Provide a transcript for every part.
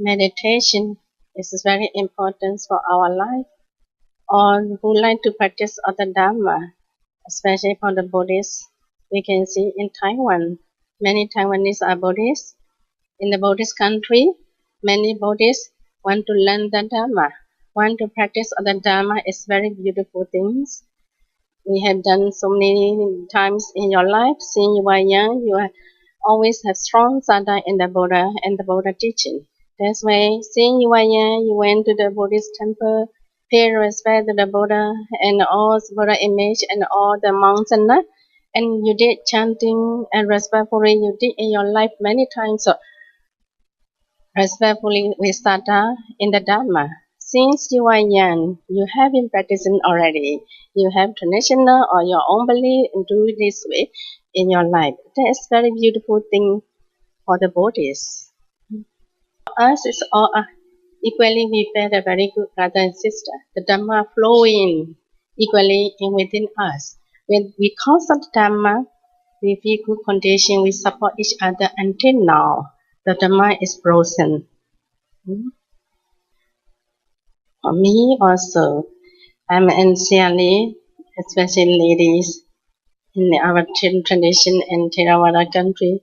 meditation is very important for our life. Or who like to practice other dharma, especially for the Buddhists. We can see in Taiwan, many Taiwanese are Buddhists. In the Buddhist country, many Buddhists want to learn the dharma, want to practice other dharma. It's very beautiful things. We have done so many times in your life. Since you are young, always have strong sadhana in the Buddha and the Buddha teaching. That's why, since you are young, you went to the Buddhist temple, pay respect to the Buddha and all Buddha image and all the monks and nuns, and you did chanting and respectfully you did in your life many times. So respectfully with sadhana in the Dharma. Since you are young, you have been practicing already. You have traditional or your own belief and do it this way in your life. That is very beautiful thing for the Buddhists. For us, it's all equally we feel a very good brother and sister. The Dhamma flowing equally in within us. When we consult Dhamma, we feel good condition, we support each other until now. The Dhamma is frozen. For me also, I'm sincerely, especially ladies in our tradition and Theravada country,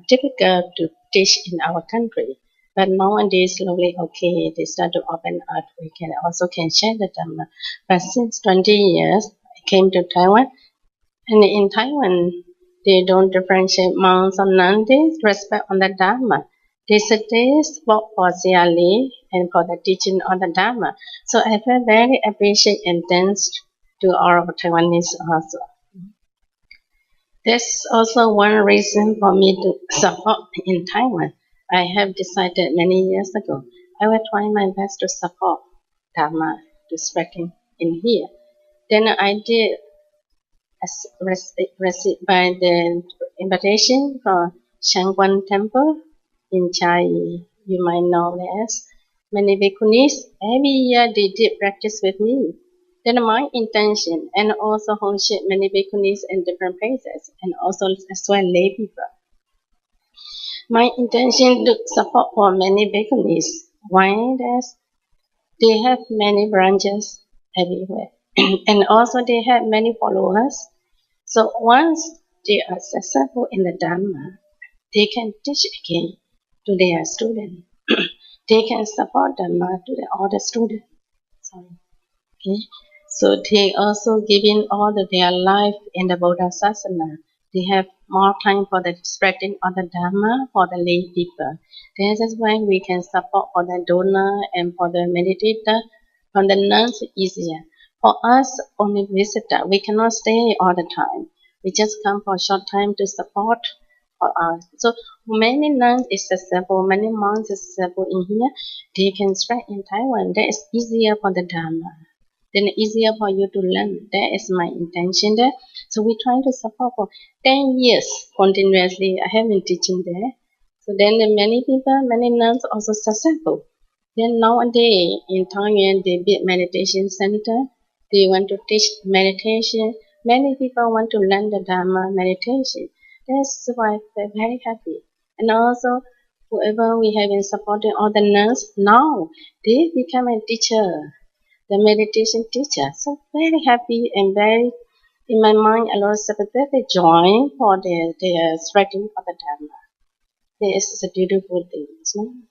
difficult to teach in our country. But nowadays, slowly, okay, they start to open up. We can share the Dhamma. But since 20 years, I came to Taiwan, and in Taiwan, they don't differentiate monks or nuns. They respect on the Dhamma. They suggest for sincerely and for the teaching of the Dhamma. So I feel very appreciate and thanks to all Taiwanese also. That's also one reason for me to support in Taiwan. I have decided many years ago, I will try my best to support Dharma, to spreading in here. Then I did receive by the invitation from Shangguan Temple in Chai. You might know this. Many bhikkhunis, every year they did practice with me. Then my intention, and also hosted many bhikkhunis in different places, and also as well lay people. My intention to support for many bhikkhunis. Why? They have many branches everywhere, and also they have many followers. So once they are successful in the Dhamma, they can teach again to their students. They can support Dhamma to the other students. Okay. So they also giving all their life in the Buddha Sasana. They have more time for the spreading of the Dhamma for the lay people. This is why we can support for the donor and for the meditator. For the nuns, easier. For us, only visitor. We cannot stay all the time. We just come for a short time to support for us. So many nuns is successful, many monks is successful in here. They can spread in Taiwan. That is easier for the Dhamma. Then easier for you to learn. That is my intention there. So we try to support for 10 years continuously. I have been teaching there. So then many people, many nuns also successful. Then nowadays in Thailand they build meditation center. They want to teach meditation. Many people want to learn the Dhamma meditation. That's why they're very happy. And also whoever we have been supporting all the nuns, now they become a teacher. The meditation teacher. So very happy and very, in my mind, a lot of sympathetic joy for their spreading of the Dhamma. This is a beautiful thing, isn't it?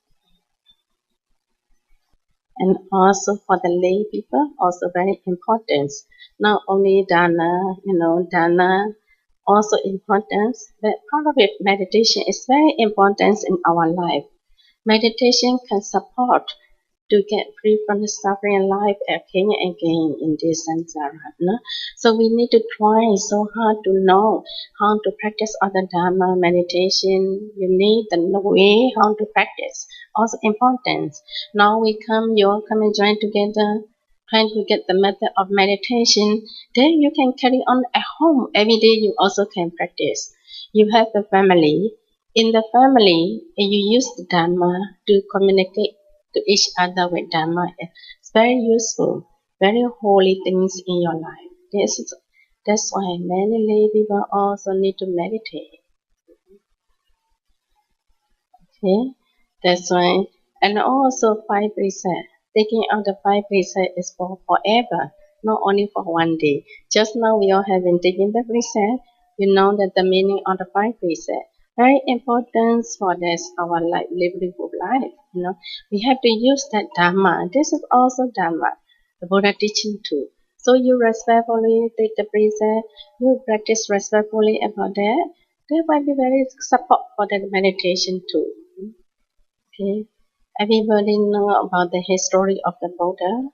And also for the lay people, also very important. Not only dana, dana, also important, but part of it, meditation is very important in our life. Meditation can support to get free from the suffering life again and again in this samsara. No? So we need to try so hard to know how to practice other Dhamma meditation. You need the way how to practice. Also important. Now you all come and join together, trying to get the method of meditation. Then you can carry on at home. Every day you also can practice. You have a family. In the family, you use the Dhamma to communicate to each other with Dhamma. It's very useful, very holy things in your life. That's why many lay people also need to meditate. Okay, that's why And also 5%. Taking out the 5% is for forever, not only for one day. Just now we all have been taking the precept. You know that the meaning of the 5%. Very important for this our life, livelihood life. We have to use that dharma. This is also dharma, the Buddha teaching too. So you respectfully take the precept. You practice respectfully about that. There might be very support for the meditation too. Okay. Everybody know about the history of the Buddha.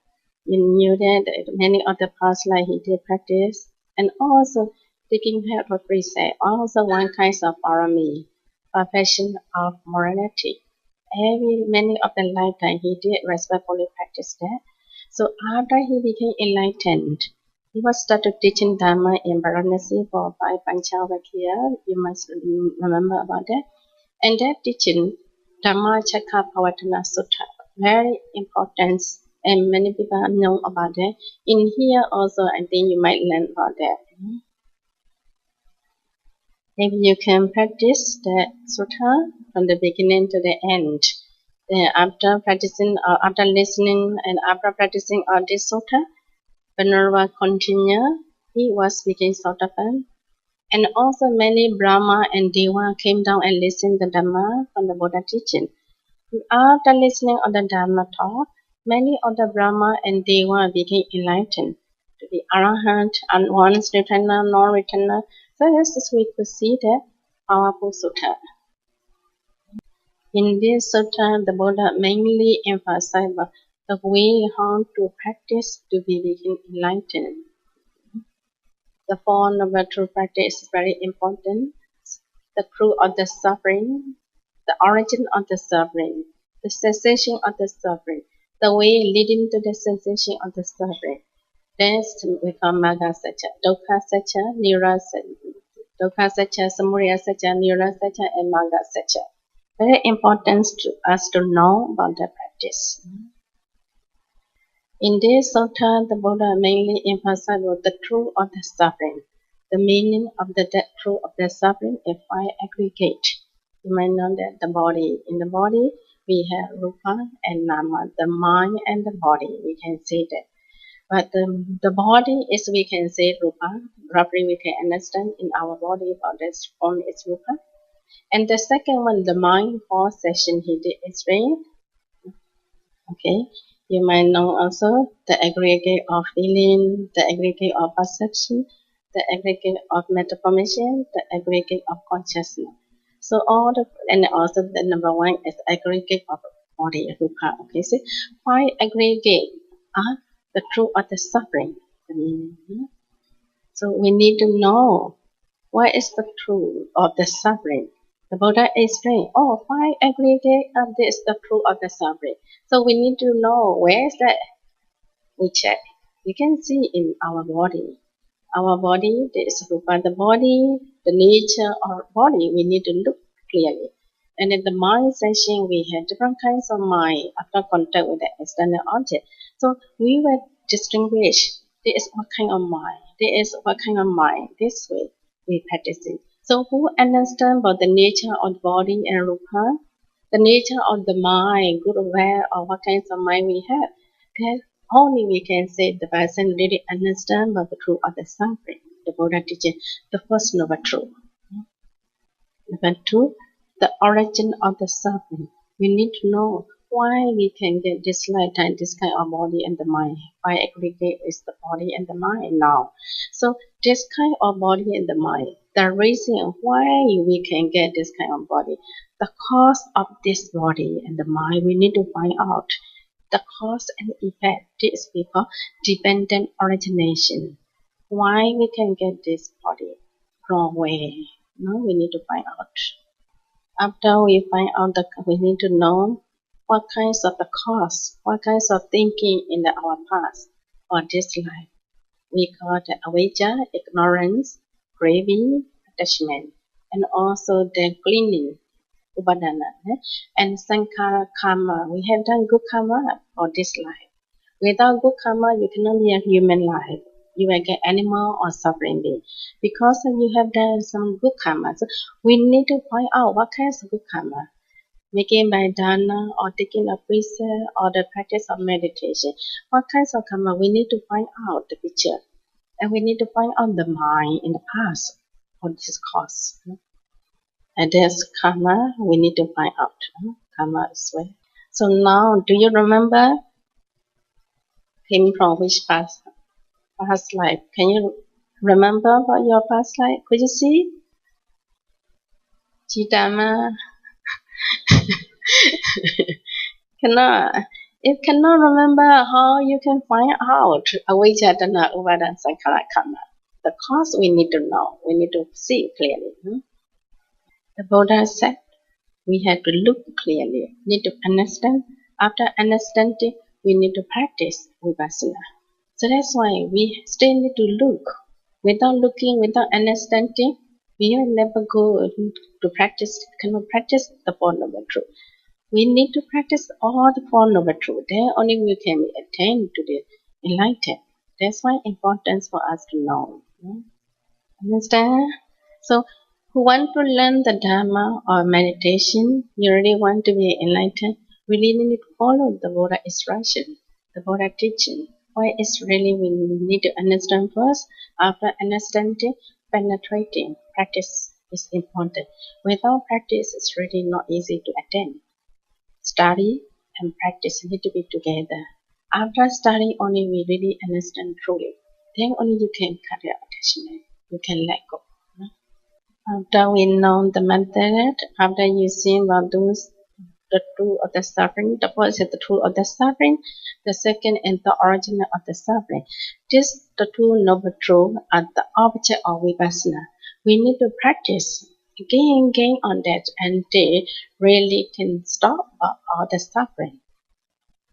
You knew that many of the past life he did practice, and also taking care of precept, also one kind of parami, perfection of morality. Many of the lifetime he did respectfully practice that. So after he became enlightened, he was started teaching Dharma in Varanasi for 5 You must remember about that. And that teaching, Dhammacakkappavattana Sutta, very important, and many people know about that. In here also, I think you might learn about that. If you can practice that sutta from the beginning to the end, then after practicing or after listening and after practicing all this sutta, Venerable continued, he was speaking Sotapan. And also many Brahma and Deva came down and listened to the Dhamma from the Buddha teaching. After listening on the Dhamma talk, many of the Brahma and Deva became enlightened to be Arahant and once returner, non-returner. So this is we could see that powerful sutta. In this sutta, the Buddha mainly emphasized the way how to practice to be become enlightened. The Four Noble Truth practice is very important. The truth of the suffering, the origin of the suffering, the cessation of the suffering, the way leading to the cessation of the suffering. This we call Magga Satcha, Dukkha Satcha, Nirvana Satcha, Dukkha Satcha, Samudaya Satcha, Nirvana Satcha, and Magga Satcha. Very important to us to know about the practice. In this sutta, the Buddha mainly emphasized the truth of the suffering. The meaning of the truth of the suffering is five aggregate. You might know that the body. In the body, we have rupa and nama, the mind and the body. We can say that. But the body is, we can say, rupa. Roughly, we can understand in our body about this form is rupa. And the second one, the mind, 4 session he did explain. Okay. You might know also the aggregate of feeling, the aggregate of perception, the aggregate of metaformation, the aggregate of consciousness. So and also the number one is aggregate of body, rupa. Okay, so 5 aggregate are the truth of the suffering. So we need to know what is the truth of the suffering. The Buddha explained, 5 aggregate of this, the truth of the suffering. So we need to know where is that. We check. We can see in our body. Our body, there is rupa. The body, the nature of body, we need to look clearly. And in the mind session, we have different kinds of mind after contact with the external object. So we will distinguish there is what kind of mind, there is what kind of mind. This way we practice it. So who understand about the nature of the body and rupa, the nature of the mind, good aware of what kinds of mind we have, then only we can say the person really understand about the truth of the suffering. The Buddha teaching the first noble truth. Number 2, the origin of the suffering. We need to know why we can get this lifetime, this kind of body and the mind. Why aggregate is the body and the mind now. So this kind of body and the mind, the reason why we can get this kind of body, the cause of this body and the mind, we need to find out. The cause and effect, this we call dependent origination. Why we can get this body? From where? No, we need to find out. After we find out, we need to know what kinds of the cause, what kinds of thinking in our past or this life. We call the avijja, ignorance, craving, attachment, and also the clinging, upadana, and sankhara karma. We have done good karma for this life. Without good karma, you cannot be a human life. You will get animal or suffering being because you have done some good karma. So we need to find out what kinds of good karma. making by dharma or taking a precept or the practice of meditation. What kinds of karma? We need to find out the picture. And we need to find out the mind in the past for this cause. And there's karma, we need to find out. Karma as well. So now, do you remember him from which past life? Can you remember about your past life? Could you see? Chidama? Cannot. If cannot remember, how you can find out avijjana upada sankhara karma? The cause we need to know. We need to see clearly. The Buddha said we have to look clearly. Need to understand. After understanding, we need to practice Vipassana. So that's why we still need to look. Without looking, without understanding, we will never go to practice, cannot practice the Four Noble Truths. We need to practice all the Four Noble Truths. Then only we can attain to the enlightened. That's why important for us to know. Understand? So, who want to learn the Dharma or meditation, you really want to be enlightened, really need to follow the Buddha instruction, the Buddha teaching. Why is really we need to understand first. After understanding, penetrating, practice is important. Without practice, it's really not easy to attain. Study and practice need to be together. After studying, only we really understand truly. Then only you can cut your attachment. You can let go. After we know the method, after you see about those, the truth of the suffering, the first is the truth of the suffering, the second is the origin of the suffering. This, the two noble truths, are the object of Vipassana. We need to practice again and again on that until really can stop all the suffering.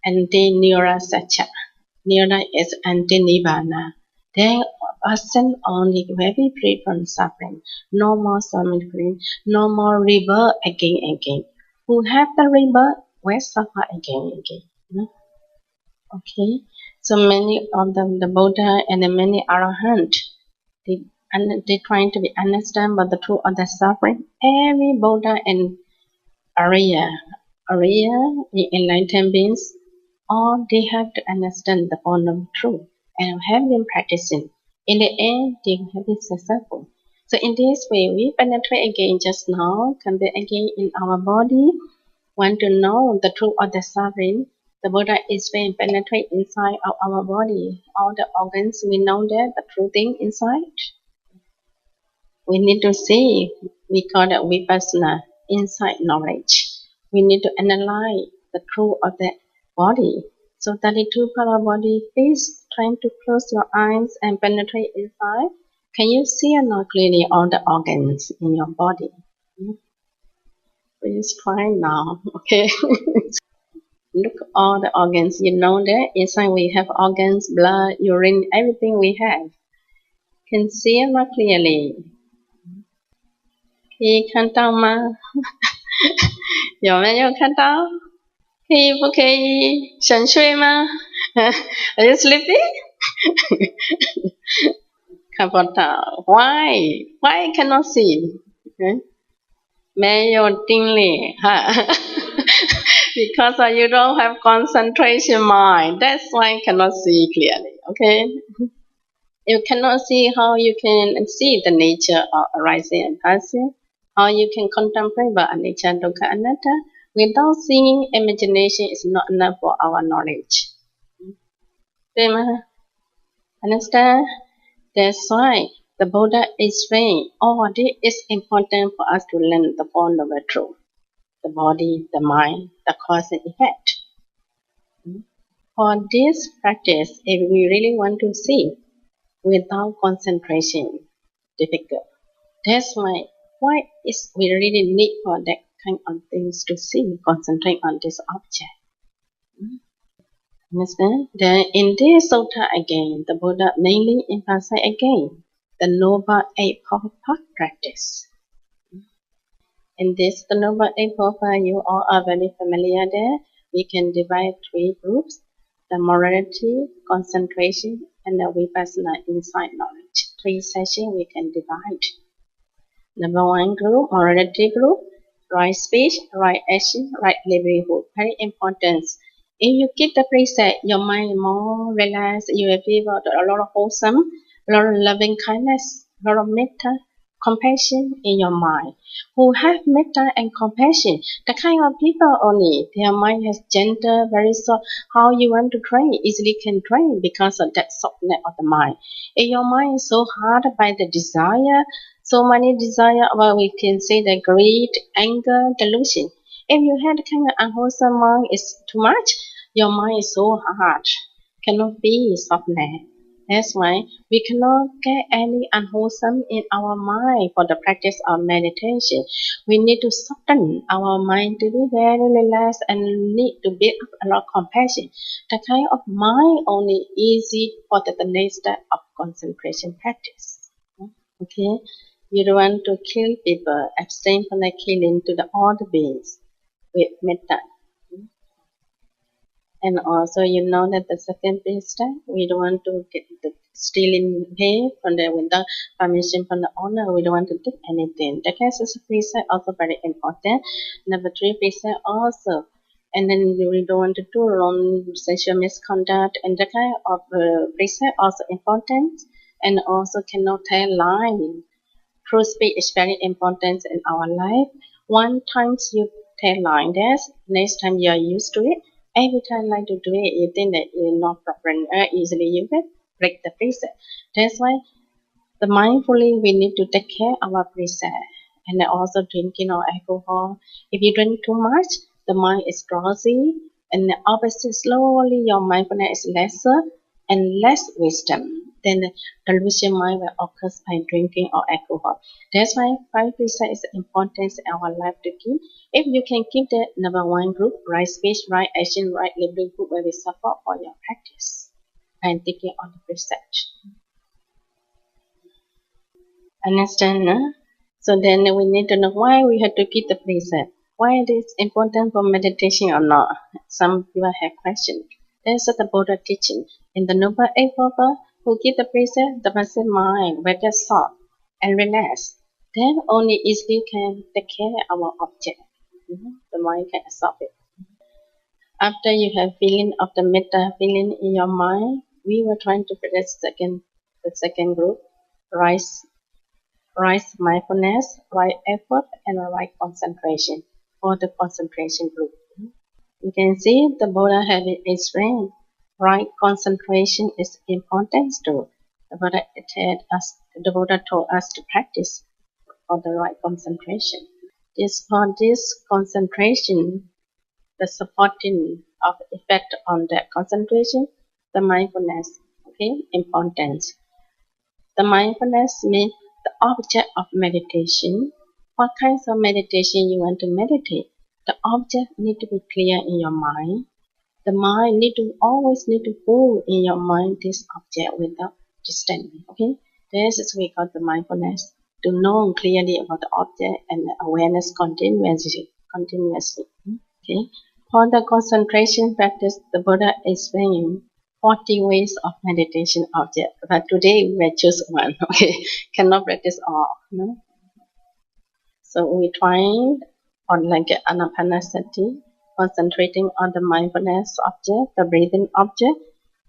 Until Nira Satcha. Nira is until Nibbana. Then a person only will be free from suffering. No more suffering, no more rebirth again and again. Who have the rebirth will suffer again and again. Okay, so many of them, the Buddha and the many Arahant, they trying to be understand about the truth of the suffering. Every Buddha and Arya, enlightened beings, all they have to understand the Four Noble Truths and have been practicing. In the end, they have been successful. So in this way, we penetrate again just now, come back again in our body, want to know the truth of the suffering. The Buddha is when penetrate inside of our body, all the organs, we know that the true thing inside. We need to see, we call that Vipassana, insight knowledge. We need to analyze the truth of the body. So 32 part of body, please try to close your eyes and penetrate inside. Can you see or not clearly all the organs in your body? Please try now, okay? Look all the organs. You know that inside we have organs, blood, urine, everything we have. Can see or not clearly? 可以看到吗？有没有看到？可以不可以想睡吗？ Are you sleepy? 看不到 Why? Why cannot see? 没有定力 Because you don't have concentration mind. That's why cannot see clearly. Okay? You cannot see how you can see the nature of arising and passing. How you can contemplate about anicca, dukkha, anatta. Without seeing, imagination is not enough for our knowledge. Understand? That's why the Buddha is saying, this is important for us to learn the Four Noble Truths. The body, the mind, the cause and effect. For this practice, if we really want to see without concentration, difficult. That's why is we really need for that kind of things to see, concentrate on this object. Understand? Then in this sutta again, the Buddha mainly emphasized again the Noble Eightfold Path practice. In this, the Noble Eightfold Path, you all are very familiar there. We can divide 3 groups: the morality, concentration, and the Vipassana insight knowledge. 3 sessions we can divide. Number 1 group, morality group. right speech, right action, right livelihood. Very important. If you keep the precept, your mind is more relaxed. You will feel a lot of wholesome, a lot of loving kindness, a lot of metta, compassion in your mind. Who have metta and compassion, the kind of people only, their mind has gentle, very soft. How you want to train, easily can train because of that softness of the mind. If your mind is so hard by the desire, so many desire, well, we can say the greed, anger, delusion. If you had kind of unwholesome mind, is too much. Your mind is so hard, cannot be softness. That's why we cannot get any unwholesome in our mind for the practice of meditation. We need to soften our mind to be very relaxed and need to build up a lot of compassion. The kind of mind only easy for the next step of concentration practice. Okay, you don't want to kill people, abstain from the killing to the all the beings with metta. And also, you know that the second precept, we don't want to get the stealing pay from the without permission from the owner. We don't want to take anything. The case is precept also very important. Number three precept also. And then we don't want to do wrong sexual misconduct. And the kind of precept also important. And also cannot tell lies. True speech is very important in our life. One time you tell like this, next time you are used to it. Every time like to do it, you think that you're not proper, easily you can break the precept. That's why the mindfully we need to take care of our precept. And also drinking or alcohol. If you drink too much, the mind is drowsy, and obviously slowly your mindfulness is lesser and less wisdom. Then the delusion mind will occur by drinking or alcohol. That's why five precepts is important in our life to keep. If you can keep the number one group, right speech, right action, right livelihood will be support for your practice and taking on the precept. Understand? No? So then we need to know why we have to keep the precept. Why it is important for meditation or not? Some people have questions. This is the Buddha teaching. In the Noble Eightfold, who keep the precept, the passive mind will get soft and relaxed. Then only easily can take care of our object. The mind can absorb it. After you have feeling of the metta feeling in your mind, we will try to practice the second group, rise mindfulness, right effort, and right concentration for the concentration group. You can see the Buddha have explained right concentration is important too. The Buddha told us to practice for the right concentration. For this concentration, the supporting of effect on that concentration, the mindfulness, okay, important. The mindfulness means the object of meditation. What kinds of meditation you want to meditate? The object need to be clear in your mind. The mind always need to hold in your mind this object without distance. Okay, this is we call the mindfulness. To know clearly about the object and the awareness continuously. Okay. For the concentration practice, the Buddha explained 40 ways of meditation object. But today we choose one. Okay, cannot practice all. No? So we try on like anapanasati, concentrating on the mindfulness object, the breathing object.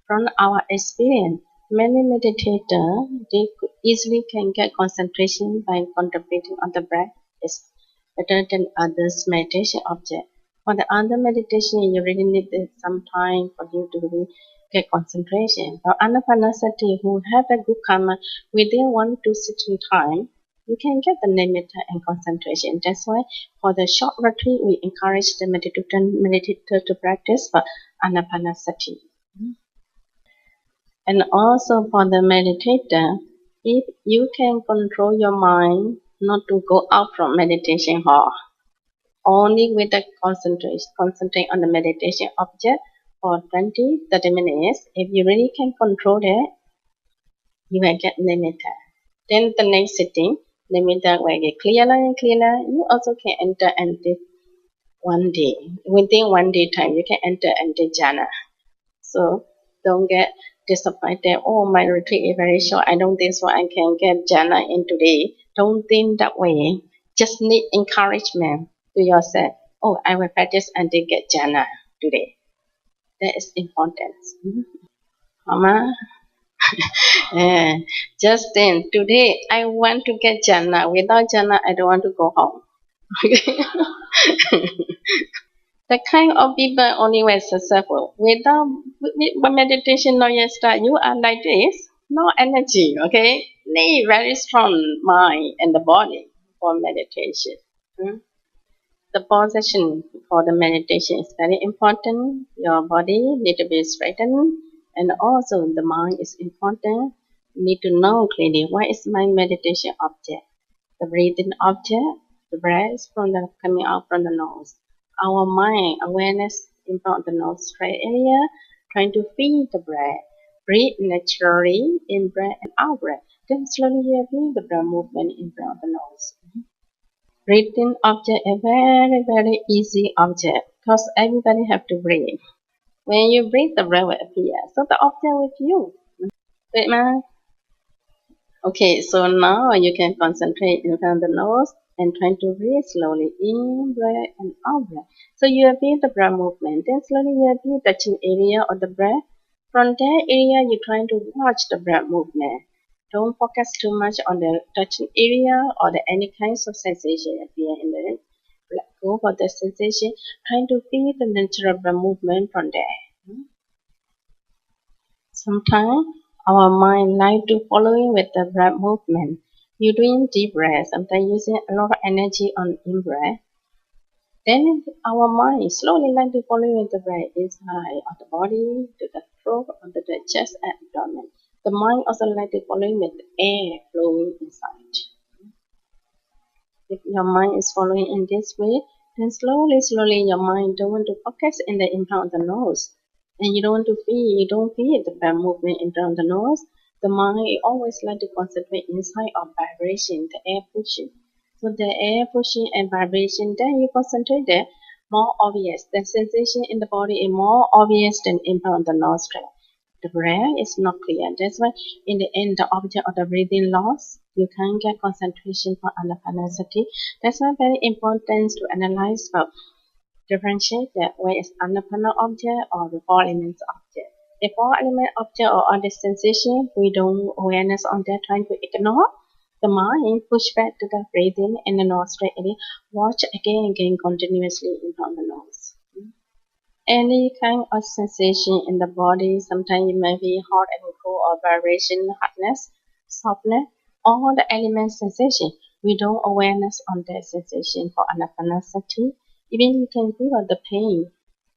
From our experience, many meditators they easily can get concentration by contemplating on the breath. It's better than others' meditation object. For the other meditation, you really need some time for you to really get concentration. For anapanasati, who have a good karma within 1 to 16 time, you can get the nimitta and concentration. That's why for the short retreat, we encourage the meditator to practice for anapanasati. And also for the meditator, if you can control your mind not to go out from meditation hall, only with the concentrate on the meditation object for 20, 30 minutes. If you really can control it, you will get nimitta. Then the next sitting, nimitta will get clearer and clearer. You also can enter into 1 day. Within 1 day time, you can enter into jhana. So don't get disappointed. Oh, my retreat is very short. I don't think so I can get jhana in today. Don't think that way. Just need encouragement to yourself, oh, I will practice until get jhana today. That is important. Mama, just then, today I want to get jhana. Without jhana, I don't want to go home. The kind of people only when successful. Without meditation, not yet start. You are like this, no energy. Okay, need very strong mind and the body for meditation. The position for the meditation is very important. Your body need to be straightened, and also the mind is important. You need to know clearly what is my meditation object. The breathing object, the breath coming out from the nose. Our mind awareness in front of the nose straight area, trying to feel the breath. Breathe naturally in breath and out breath. Then slowly you feel the breath movement in front of the nose. Breathing object a very, very easy object because everybody have to breathe. When you breathe, the breath will appear. So the object with you. Wait, ma. Okay, so now you can concentrate in front of the nose and try to breathe slowly in breath and out breath. So you feel the breath movement. Then slowly you feel touching area of the breath. From that area, you try to watch the breath movement. Don't focus too much on the touching area or the any kinds of sensation appear in the let go for the sensation. Trying to feel the natural breath movement from there. Sometimes our mind like to following with the breath movement. You're doing deep breath, sometimes using a lot of energy on in breath. Then our mind slowly like to follow with the breath inside of the body, to the throat, or to the chest and abdomen. The mind also like to follow with the air flowing inside. If your mind is following in this way, then slowly your mind don't want to focus in the in front of the nose. And you don't feel the breath movement in front of the nose. The mind always like to concentrate inside of vibration, the air pushing. So the air pushing and vibration, then you concentrate there, more obvious. The sensation in the body is more obvious than in front of the nostril. The breath is not clear. That's why in the end the object of the breathing loss. You can't get concentration for anapanasati. That's why very important to analyze about differentiate that where is anapana object or the four elements object. The four element object or other sensation, we don't awareness on that, trying to ignore. The mind push back to the breathing and the nostril area. Watch again continuously in front of the nose. Any kind of sensation in the body, sometimes it may be hot and cold or vibration, hardness, softness, all the element sensation. We don't awareness on that sensation for anapanasati. Even you can feel the pain.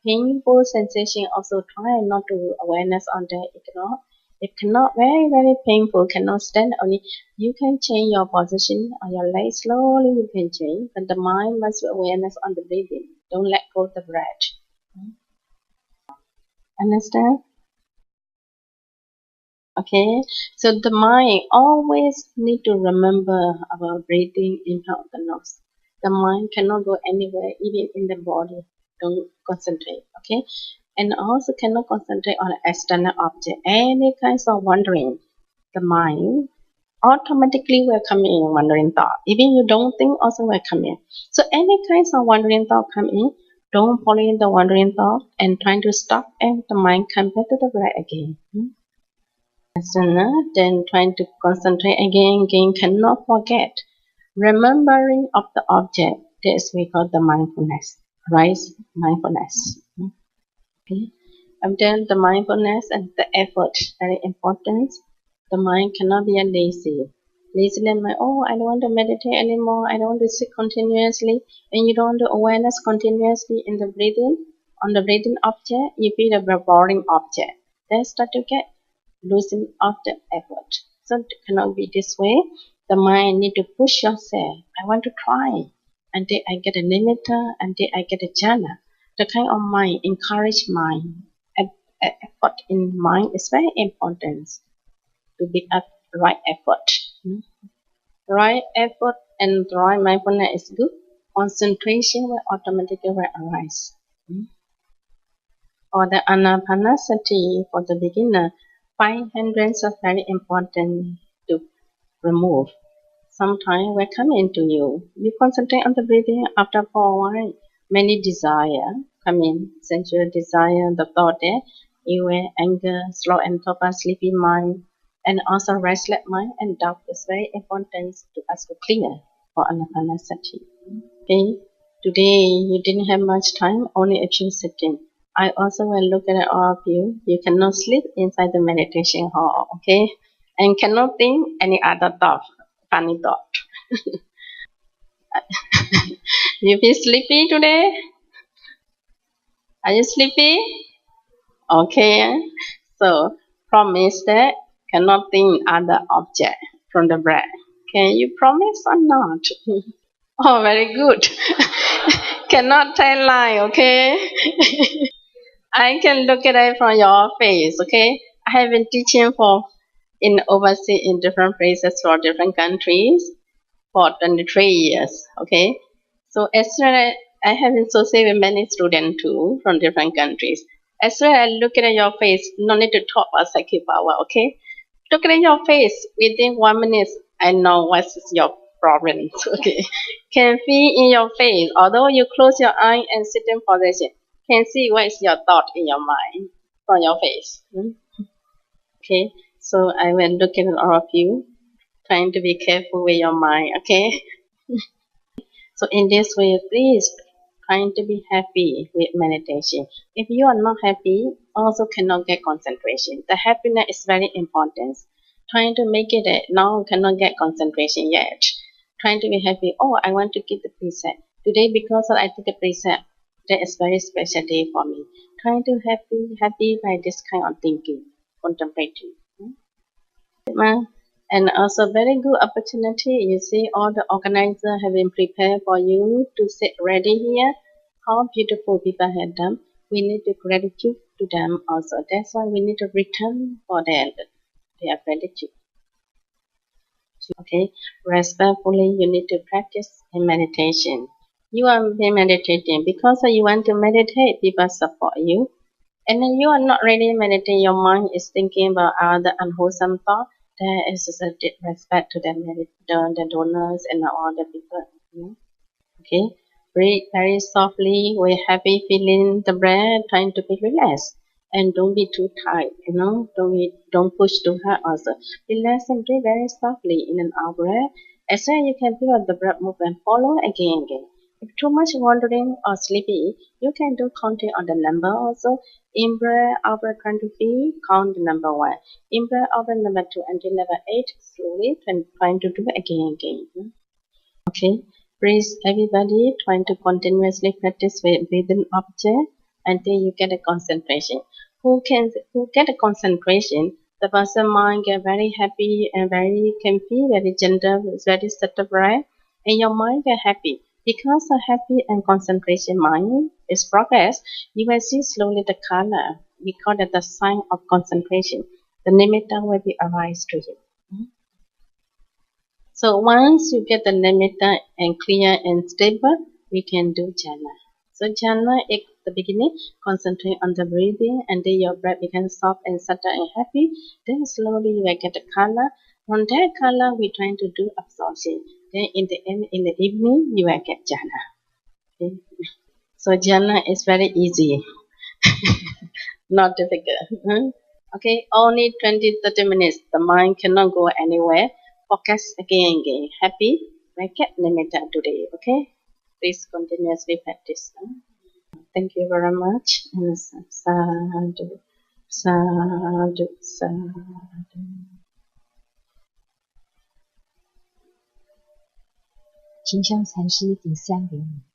Painful sensation also try not to awareness on that, ignore. If cannot, very, very painful, cannot stand only, you can change your position on your leg slowly, you can change, but the mind must be awareness on the breathing. Don't let go of the breath. Understand? Okay, so the mind always need to remember about breathing in front of the nose. The mind cannot go anywhere, even in the body. Don't concentrate, okay? And also cannot concentrate on external object. Any kinds of wandering, the mind automatically will come in wandering thought. Even you don't think, also will come in. So any kinds of wandering thought come in, don't follow in the wandering thought and trying to stop, and the mind come back to the breath again. Then trying to concentrate again cannot forget. Remembering of the object, this we call the mindfulness, right? Mindfulness. Okay. And then the mindfulness and the effort, very important. The mind cannot be a lazy. Laziness mind, oh, I don't want to meditate anymore, I don't want to sit continuously, and you don't want to awareness continuously in the breathing, on the breathing object, you feel a boring object. Then start to get losing of the effort. So it cannot be this way. The mind need to push yourself. I want to try until I get a limiter, until I get a jhana. The kind of mind, encourage mind. Effort in mind is very important to be a right effort. Right effort and right mindfulness is good. Concentration will automatically arise. For the anapanasati, for the beginner, 5 hindrances are very important to remove. Sometimes will come into you. You concentrate on the breathing. After for a while, many desire come in. Sensual desire, the thought there, evil, anger, slow and torpor, sleepy mind, and also restless mind and doubt is very important to us to clear for anapanasati. Okay. Today you didn't have much time, only a few seconds. I also will look at all of you. You cannot sleep inside the meditation hall, okay? And cannot think any other thought, funny thought. You feel sleepy today? Are you sleepy? Okay. So promise that cannot think other object from the breath. Can you promise or not? Oh, very good. Cannot tell lie, okay? I can look at it from your face, okay? I have been teaching for in overseas in different places for different countries for 23 years, okay? So as soon as I have been associated with many students too from different countries. As soon as I look at your face, no need to talk about psychic power, okay? Look at your face within 1 minute. I know what is your problem, okay? Can feel in your face, although you close your eye and sit in position. Can see what is your thought in your mind from your face. Okay, so I will look at all of you, trying to be careful with your mind. Okay, so in this way, please trying to be happy with meditation. If you are not happy, also cannot get concentration. The happiness is very important. Trying to make it now cannot get concentration yet. Trying to be happy. Oh, I want to give the precept today because I took a precept. That is very special day for me. Trying to happy by this kind of thinking, contemplating. And also very good opportunity. You see, all the organizers have been prepared for you to sit ready here. How beautiful people have done. We need to gratitude to them also. That's why we need to return for their gratitude. Okay, respectfully, you need to practice in meditation. You are meditating because you want to meditate. People support you. And then you are not really meditating, your mind is thinking about other unwholesome thought. There is a respect to the donors and all the people. Okay, breathe very softly with happy feeling the breath, trying to be relaxed. And don't be too tight, don't push too hard also. Relax and breathe very softly in and out breath. As soon as you can feel the breath move and follow again. If too much wandering or sleepy, you can do counting on the number also. In breath, out breath, trying to feel, count the number 1. In breath, out breath, number 2 until number 8, slowly trying to do again. Okay, please everybody trying to continuously practice with breathing object until you get a concentration. Who get a concentration? The person mind get very happy and very comfy, very gentle, very settled breath, and your mind get happy. Because a happy and concentration mind is progress, you will see slowly the color. We call it the sign of concentration. The nimitta will be arise to you. So once you get the nimitta and clear and stable, we can do jhana. So jhana is the beginning, concentrate on the breathing, and then your breath becomes soft and subtle and happy. Then slowly you will get the color. From that color, we're trying to do absorption. Then in the evening, you will get jhana. Okay? So jhana is very easy, not difficult. Okay, only 20-30 minutes. The mind cannot go anywhere. Focus again. Happy? Make it nimitta today. Okay? Please continuously practice. Thank you very much. And sadhu, sadhu, sadhu. 情商禅师给3给你。